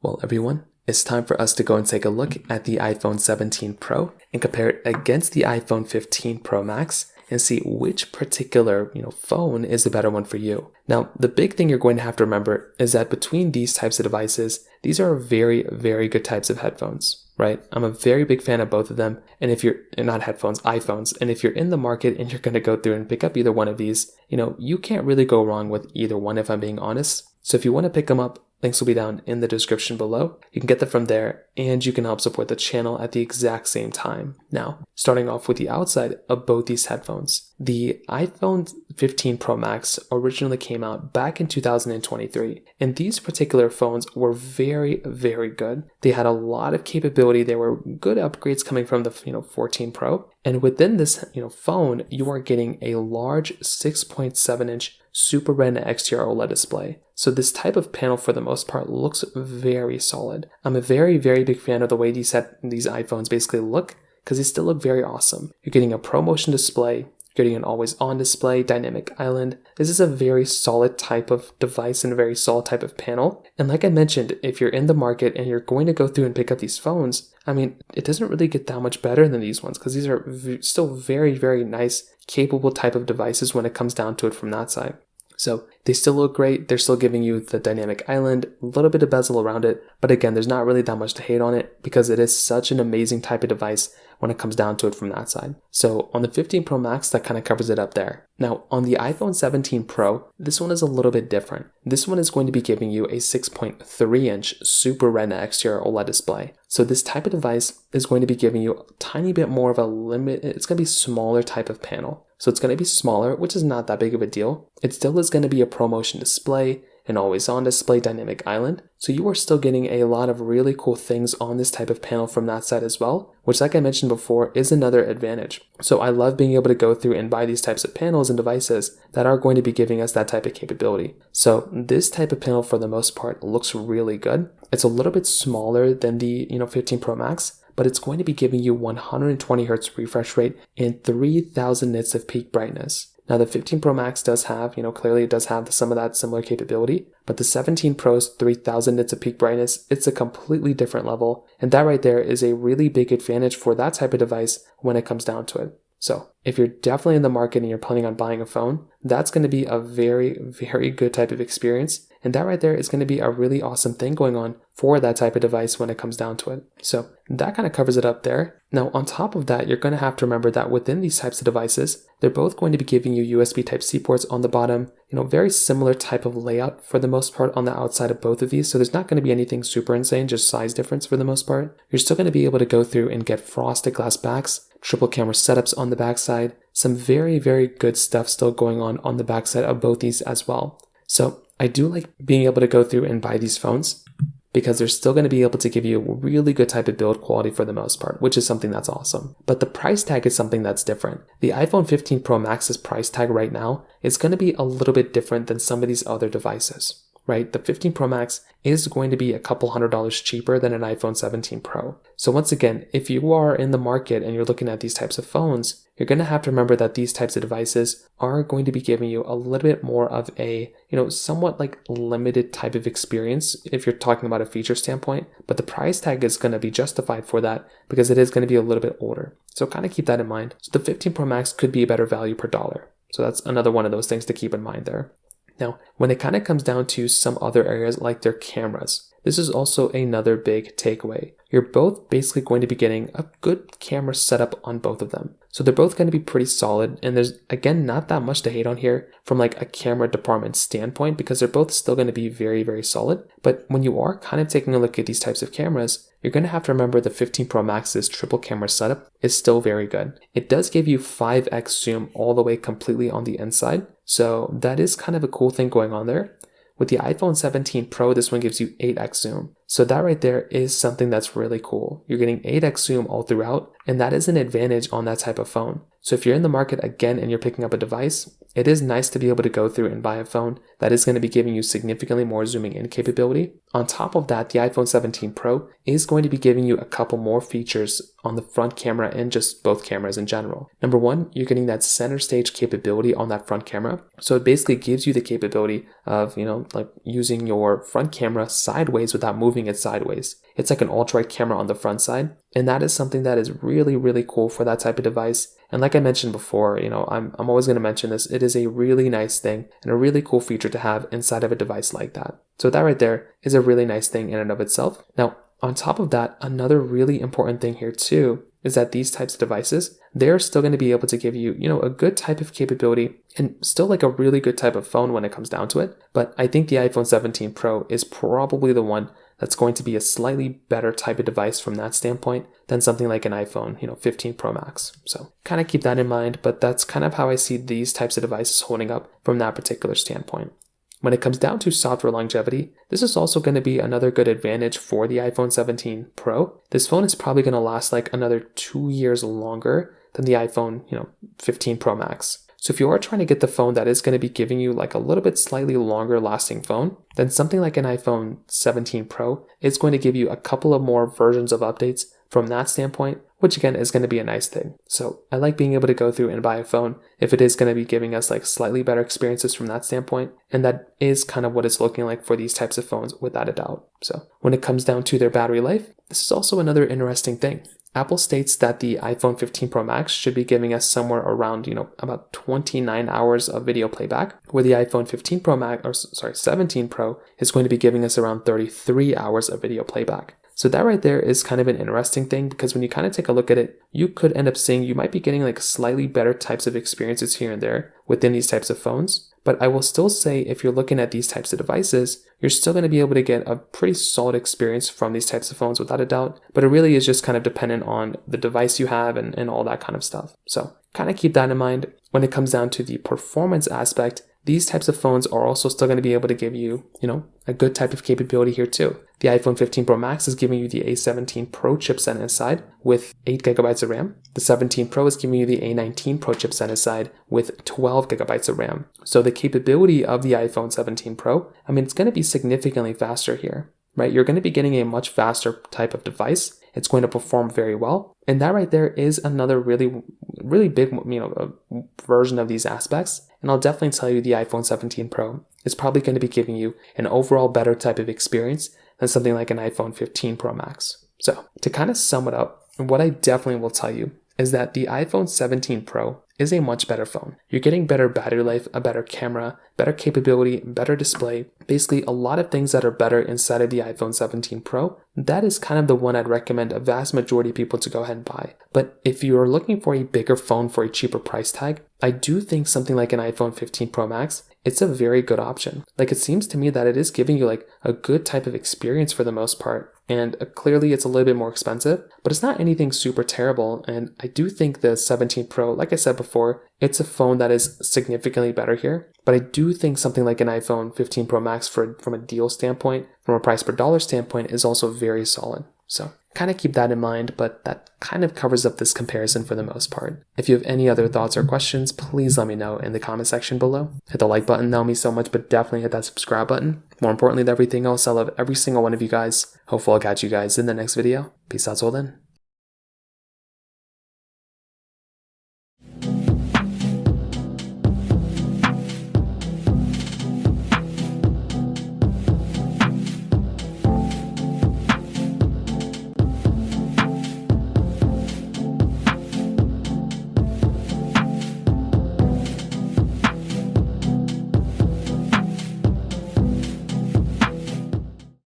Well, everyone, it's time for us to go and take a look at the iPhone 17 Pro and compare it against the iPhone 15 Pro Max and see which particular, phone is the better one for you. Now, the big thing you're going to have to remember is that between these types of devices, these are very, very good types of headphones, right? I'm a very big fan of both of them. And if you're not headphones, iPhones, and if you're in the market and you're going to go through and pick up either one of these, you can't really go wrong with either one if I'm being honest. So if you want to pick them up, links will be down in the description below. You can get them from there and you can help support the channel at the exact same time. Now, starting off with the outside of both these headphones. The iPhone 15 Pro Max originally came out back in 2023, and these particular phones were very, very good. They had a lot of capability. There were good upgrades coming from the 14 Pro. And within this phone, you are getting a large 6.7-inch Super Retina XDR OLED display. So this type of panel for the most part looks very solid. I'm a very, very big fan of the way these iPhones basically look because they still look very awesome. You're getting a ProMotion display, you're getting an always-on display, dynamic island. This is a very solid type of device and a very solid type of panel. And like I mentioned, if you're in the market and you're going to go through and pick up these phones, it doesn't really get that much better than these ones because these are still very, very nice, capable type of devices when it comes down to it from that side. So they still look great. They're still giving you the dynamic island, a little bit of bezel around it. But again, there's not really that much to hate on it because it is such an amazing type of device when it comes down to it from that side. So on the 15 Pro Max, that kind of covers it up there. Now on the iPhone 17 Pro, this one is a little bit different. This one is going to be giving you a 6.3-inch Super Retina XDR OLED display. So this type of device is going to be giving you a tiny bit more of a limit. It's going to be smaller type of panel. So it's going to be smaller, which is not that big of a deal. It still is going to be a ProMotion display, an always-on display, dynamic island. So you are still getting a lot of really cool things on this type of panel from that side as well, which like I mentioned before is another advantage. So I love being able to go through and buy these types of panels and devices that are going to be giving us that type of capability. So this type of panel for the most part looks really good. It's a little bit smaller than the 15 Pro Max, but it's going to be giving you 120 Hz refresh rate and 3000 nits of peak brightness. Now the 15 Pro Max does have, clearly it does have some of that similar capability, but the 17 Pro's 3000 nits of peak brightness, it's a completely different level. And that right there is a really big advantage for that type of device when it comes down to it. So if you're definitely in the market and you're planning on buying a phone, that's going to be a very, very good type of experience. And that right there is going to be a really awesome thing going on for that type of device when it comes down to it. So that kind of covers it up there. Now, on top of that, you're going to have to remember that within these types of devices, they're both going to be giving you USB Type-C ports on the bottom, very similar type of layout for the most part on the outside of both of these. So there's not going to be anything super insane, just size difference for the most part. You're still going to be able to go through and get frosted glass backs, triple camera setups on the backside, some very, very good stuff still going on the backside of both these as well. So I do like being able to go through and buy these phones because they're still going to be able to give you a really good type of build quality for the most part, which is something that's awesome. But the price tag is something that's different. The iPhone 15 Pro Max's price tag right now is going to be a little bit different than some of these other devices, right? The 15 Pro Max is going to be a couple $100 cheaper than an iPhone 17 Pro. So once again, if you are in the market and you're looking at these types of phones, you're going to have to remember that these types of devices are going to be giving you a little bit more of a, somewhat like limited type of experience if you're talking about a feature standpoint, but the price tag is going to be justified for that because it is going to be a little bit older. So kind of keep that in mind. So the 15 Pro Max could be a better value per dollar. So that's another one of those things to keep in mind there. Now, when it kind of comes down to some other areas like their cameras, this is also another big takeaway. You're both basically going to be getting a good camera setup on both of them. So they're both going to be pretty solid. And there's, again, not that much to hate on here from like a camera department standpoint because they're both still going to be very, very solid. But when you are kind of taking a look at these types of cameras, you're going to have to remember the 15 Pro Max's triple camera setup is still very good. It does give you 5x zoom all the way completely on the inside. So that is kind of a cool thing going on there. With the iPhone 17 Pro, this one gives you 8x zoom. So that right there is something that's really cool. You're getting 8x zoom all throughout, and that is an advantage on that type of phone. So if you're in the market again and you're picking up a device, it is nice to be able to go through and buy a phone that is going to be giving you significantly more zooming in capability. On top of that, the iPhone 17 Pro is going to be giving you a couple more features on the front camera and just both cameras in general. Number one, you're getting that center stage capability on that front camera. So it basically gives you the capability of, like using your front camera sideways without moving keeping it sideways. It's like an ultra-wide camera on the front side, and that is something that is really, really cool for that type of device. And like I mentioned before, I'm always going to mention this, it is a really nice thing and a really cool feature to have inside of a device like that. So that right there is a really nice thing in and of itself. Now, on top of that, another really important thing here too is that these types of devices, they're still going to be able to give you, a good type of capability and still like a really good type of phone when it comes down to it. But I think the iPhone 17 Pro is probably the one that's going to be a slightly better type of device from that standpoint than something like an iPhone, 15 Pro Max. So kind of keep that in mind, but that's kind of how I see these types of devices holding up from that particular standpoint. When it comes down to software longevity, this is also going to be another good advantage for the iPhone 17 Pro. This phone is probably going to last like another 2 years longer than the iPhone, 15 Pro Max. So if you are trying to get the phone that is going to be giving you like a little bit slightly longer lasting phone, then something like an iPhone 17 Pro is going to give you a couple of more versions of updates from that standpoint, which again is going to be a nice thing. So I like being able to go through and buy a phone if it is going to be giving us like slightly better experiences from that standpoint. And that is kind of what it's looking like for these types of phones without a doubt. So when it comes down to their battery life, this is also another interesting thing. Apple states that the iPhone 15 Pro Max should be giving us somewhere around, about 29 hours of video playback, where the iPhone 15 Pro Max, 17 Pro is going to be giving us around 33 hours of video playback. So that right there is kind of an interesting thing, because when you kind of take a look at it, you could end up seeing you might be getting like slightly better types of experiences here and there within these types of phones. But I will still say if you're looking at these types of devices, you're still going to be able to get a pretty solid experience from these types of phones without a doubt. But it really is just kind of dependent on the device you have and all that kind of stuff. So kind of keep that in mind. When it comes down to the performance aspect, these types of phones are also still going to be able to give you, a good type of capability here too. The iPhone 15 Pro Max is giving you the A17 Pro chipset inside with 8 gigabytes of RAM. The 17 Pro is giving you the A19 Pro chipset inside with 12 gigabytes of RAM. So the capability of the iPhone 17 Pro, it's going to be significantly faster here, right? You're going to be getting a much faster type of device. It's going to perform very well. And that right there is another really, really big, version of these aspects. And I'll definitely tell you the iPhone 17 Pro is probably going to be giving you an overall better type of experience than something like an iPhone 15 Pro Max. So to kind of sum it up, what I definitely will tell you is that the iPhone 17 Pro is a much better phone. You're getting better battery life, a better camera, better capability, better display, basically a lot of things that are better inside of the iPhone 17 Pro. That is kind of the one I'd recommend a vast majority of people to go ahead and buy. But if you're looking for a bigger phone for a cheaper price tag, I do think something like an iPhone 15 Pro Max, it's a very good option. Like it seems to me that it is giving you like a good type of experience for the most part. And clearly it's a little bit more expensive, but it's not anything super terrible. And I do think the 17 Pro, like I said before, it's a phone that is significantly better here. But I do think something like an iPhone 15 Pro Max from a deal standpoint, from a price per dollar standpoint, is also very solid. So kind of keep that in mind, but that kind of covers up this comparison for the most part. If you have any other thoughts or questions, please let me know in the comment section below. Hit the like button, that will mean so much, but definitely hit that subscribe button. More importantly than everything else, I love every single one of you guys. Hopefully I'll catch you guys in the next video. Peace out till then.